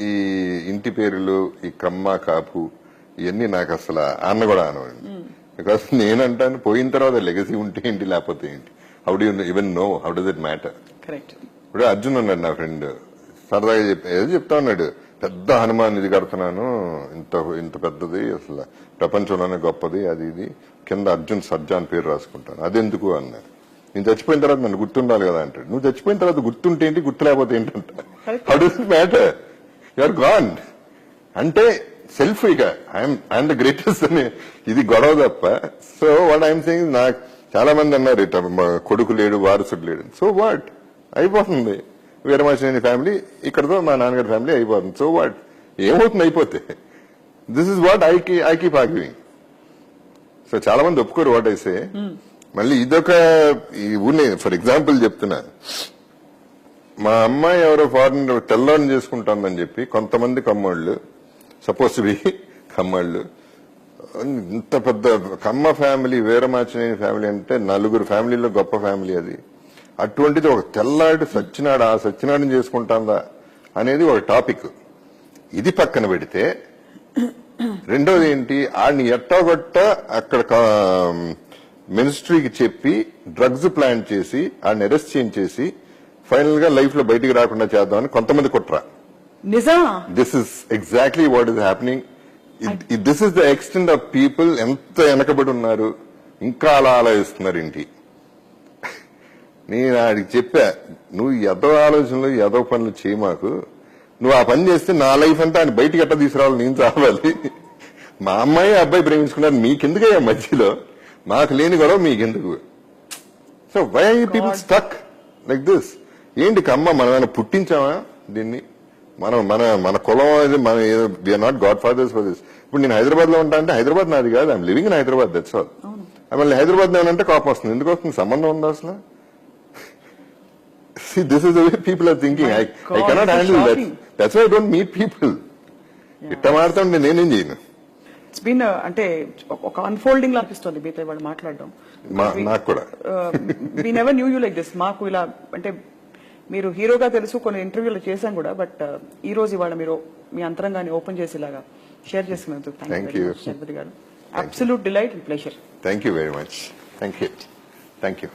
ఈ ఇంటి పేర్లు ఈ కమ్మ కాపు ఇవన్నీ నాకు అసలు అన్న కూడా అనవండి. బికాస్ నేనంటాను పోయిన తర్వాత లెగసీ ఉంటే ఏంటి లేకపోతే ఏంటి, how do you even know, how does it matter? Correct. ఇప్పుడు అర్జున్ ఉన్నాడు నా ఫ్రెండ్, సరదాగా ఏదో చెప్తా ఉన్నాడు, పెద్ద హనుమాన్ ఇది కడుతున్నాను, ఇంత ఇంత పెద్దది, అసలు ప్రపంచంలోనే గొప్పది, అది ఇది, కింద అర్జున్ సర్జా అని పేరు రాసుకుంటాను, అదెందుకు అన్నారు. నేను చచ్చిపోయిన తర్వాత నన్ను గుర్తుండాలి కదా అంటాడు. నువ్వు చచ్చిపోయిన తర్వాత గుర్తుంటే ఏంటి, గుర్తు లేకపోతే ఏంటంట, how does it matter? You're gone అంటే సెల్ఫ్ ఇక ఐఎమ్ ద గ్రేటెస్ట్ అని ఇది గొడవ తప్ప. సో వాట్ ఐఎమ్ సెయింగ్, నాకు చాలా మంది అన్నారు ఇట కొడుకు లేడు వారసుడు లేడు. సో వాట్, అయిపోతుంది. వీరమాచినేని ఫ్యామిలీ ఇక్కడతో మా నాన్నగారి ఫ్యామిలీ అయిపోతుంది. సో వాట్, ఏమవుతుంది అయిపోతే. This is what I keep arguing. So చాలా మంది ఒప్పుకోరు వాట్ అయితే. మళ్ళీ ఇదొక ఈ ఊరిని ఫర్ ఎగ్జాంపుల్ చెప్తున్నా, మా అమ్మాయి ఎవరో ఫారెన్ తెల్లని చేసుకుంటుందని చెప్పి కొంతమంది కమ్మోళ్ళు, సపోజ్ టు బి కమ్మోళ్ళు, ఇంత పెద్ద కమ్మ ఫ్యామిలీ, వీరమాచినేని ఫ్యామిలీ అంటే నలుగురు ఫ్యామిలీలో గొప్ప ఫ్యామిలీ అది. అటువంటిది ఒక తెల్లాడు సచ్చినాడు, ఆ సచ్చినాడుని చేసుకుంటాందా అనేది ఒక టాపిక్. ఇది పక్కన పెడితే రెండోది ఏంటి, ఆడిని ఎట్టాగొట్ట అక్కడ మినిస్ట్రీకి చెప్పి డ్రగ్స్ ప్లాన్ చేసి ఆడిని అరెస్ట్ చేయించేసి ఫైనల్ గా లైఫ్ లో బయటికి రాకుండా చేద్దామని కొంతమంది కుట్ర. నిజమా? This is exactly what is happening. This is the extent of people. ఎంత వెనకబడి ఉన్నారు, ఇంకా అలా ఆలోచిస్తున్నారు ఏంటి. నేను ఆడికి చెప్పా, నువ్వు ఎదో ఆలోచనలు ఎదో పనులు చేయి, మాకు నువ్వు ఆ పని చేస్తే నా లైఫ్ అంతా ఆయన బయటికి ఎట్లా తీసుకురావాలి, నేను చావాలి. మా అమ్మాయి అబ్బాయి ప్రేమించుకున్నారు, మీకెందుకయ్యా మధ్యలో, మాకు లేని గొడవ మీకెందుకు? So why are you people stuck like this? ఏంటి కమ్మ, మనమైనా పుట్టించామా దీన్ని? మనం మన మన కులం అది, మన we are not godfathers for this. ఇప్పుడు నేను హైదరాబాద్ లో ఉంటా అంటే హైదరాబాద్ నాది కాదు, I'm living in Hyderabad, that's all. మళ్ళీ హైదరాబాద్ నేనంటే కోపం వస్తుంది. ఎందుకు వస్తుంది? సంబంధం ఉందా అసలు? See, this is the way people are thinking. I cannot handle that. That's why I don't meet people. ఇట్లా మాట్లాడుతుంటే నేనేం చేయను. ఇట్స్ బీన్ అంటే ఒక అన్ఫోల్డింగ్ లా అనిపిస్తుంది మీతో ఇవాళ మాట్లాడడం. నాకు కూడా we never knew you like this. మాకు ఇలా అంటే మీరు హీరోగా తెలుసు, కొన్ని ఇంటర్వ్యూలు చేశాం కూడా, బట్ ఈ రోజు ఇవాళ మీరు మీ అంతరంగాన్ని ఓపెన్ చేసేలాగా షేర్ చేసుకున్నందుకు థ్యాంక్ యూ జగపతి గారు. Absolute delight and pleasure. Thank you very much. Thank you.